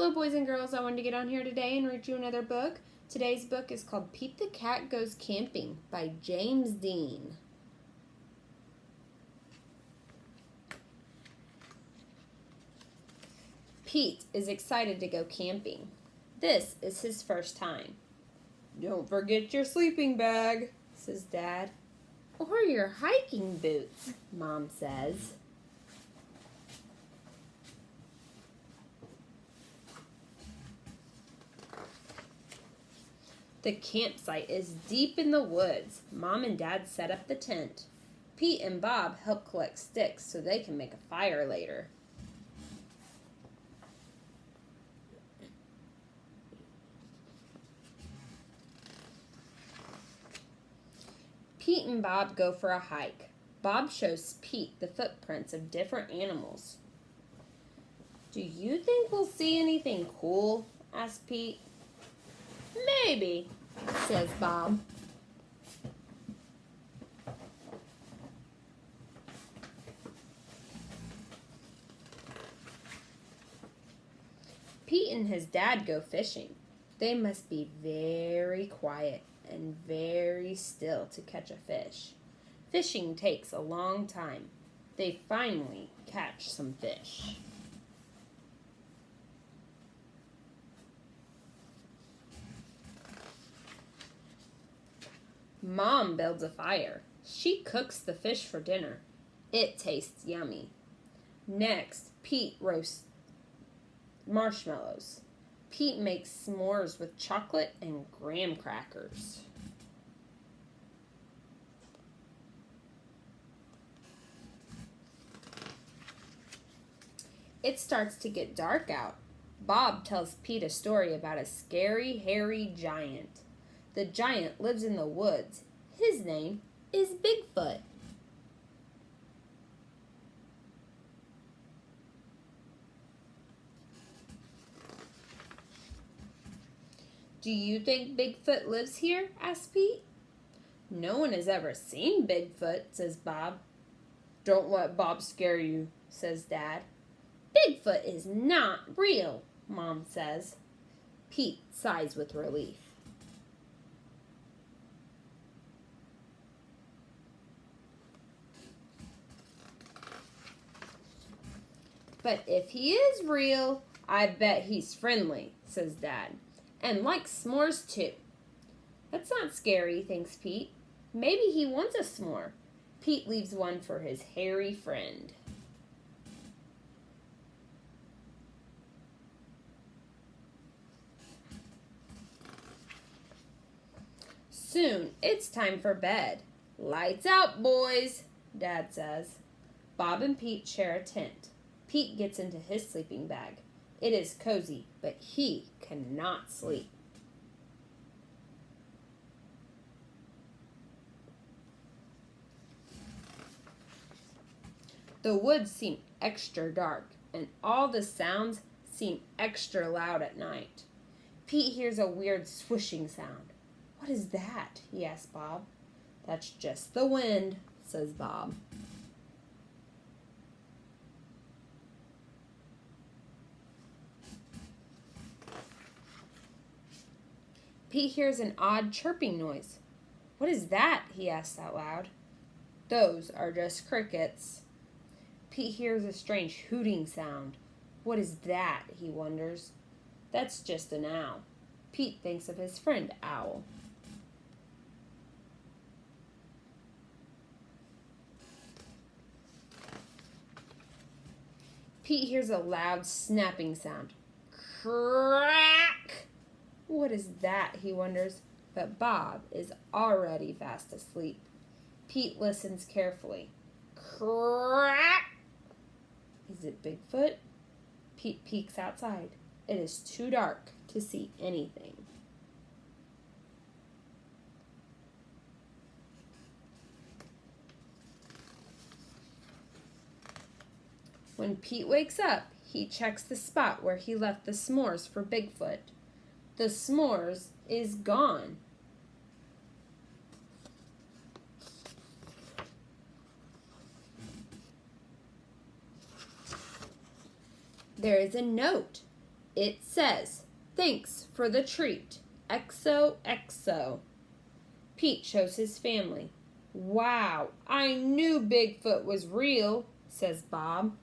Hello, boys and girls. I wanted to get on here today and read you another book. Today's book is called Pete the Cat Goes Camping by James Dean. Pete is excited to go camping. This is his first time. "Don't forget your sleeping bag," says Dad. "Or your hiking boots," Mom says. The campsite is deep in the woods. Mom and Dad set up the tent. Pete and Bob help collect sticks so they can make a fire later. Pete and Bob go for a hike. Bob shows Pete the footprints of different animals. "Do you think we'll see anything cool?" asks Pete. "Maybe," says Bob. Pete and his dad go fishing. They must be very quiet and very still to catch a fish. Fishing takes a long time. They finally catch some fish. Mom builds a fire. She cooks the fish for dinner. It tastes yummy. Next, Pete roasts marshmallows. Pete makes s'mores with chocolate and graham crackers. It starts to get dark out. Bob tells Pete a story about a scary, hairy giant. The giant lives in the woods. His name is Bigfoot. "Do you think Bigfoot lives here?" asks Pete. "No one has ever seen Bigfoot," says Bob. "Don't let Bob scare you," says Dad. "Bigfoot is not real," Mom says. Pete sighs with relief. "But if he is real, I bet he's friendly," says Dad. "And likes s'mores too." "That's not scary," thinks Pete. "Maybe he wants a s'more." Pete leaves one for his hairy friend. Soon, it's time for bed. "Lights out, boys," Dad says. Bob and Pete share a tent. Pete gets into his sleeping bag. It is cozy, but he cannot sleep. The woods seem extra dark, and all the sounds seem extra loud at night. Pete hears a weird swishing sound. "What is that?" he asks Bob. "That's just the wind," says Bob. Pete hears an odd chirping noise. "What is that?" he asks out loud. "Those are just crickets." Pete hears a strange hooting sound. "What is that?" he wonders. "That's just an owl." Pete thinks of his friend Owl. Pete hears a loud snapping sound. Crack! What is that, he wonders, but Bob is already fast asleep. Pete listens carefully. Crack! Is it Bigfoot? Pete peeks outside. It is too dark to see anything. When Pete wakes up, he checks the spot where he left the s'mores for Bigfoot. The s'mores is gone. There is a note. It says, "Thanks for the treat. XOXO." Pete shows his family. "Wow, I knew Bigfoot was real," says Bob.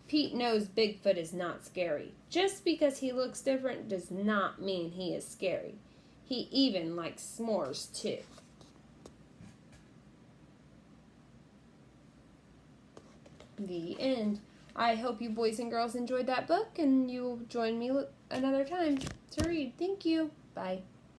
Pete knows Bigfoot is not scary. Just because he looks different does not mean he is scary. He even likes s'mores too. The end. I hope you boys and girls enjoyed that book and you'll join me another time to read. Thank you. Bye.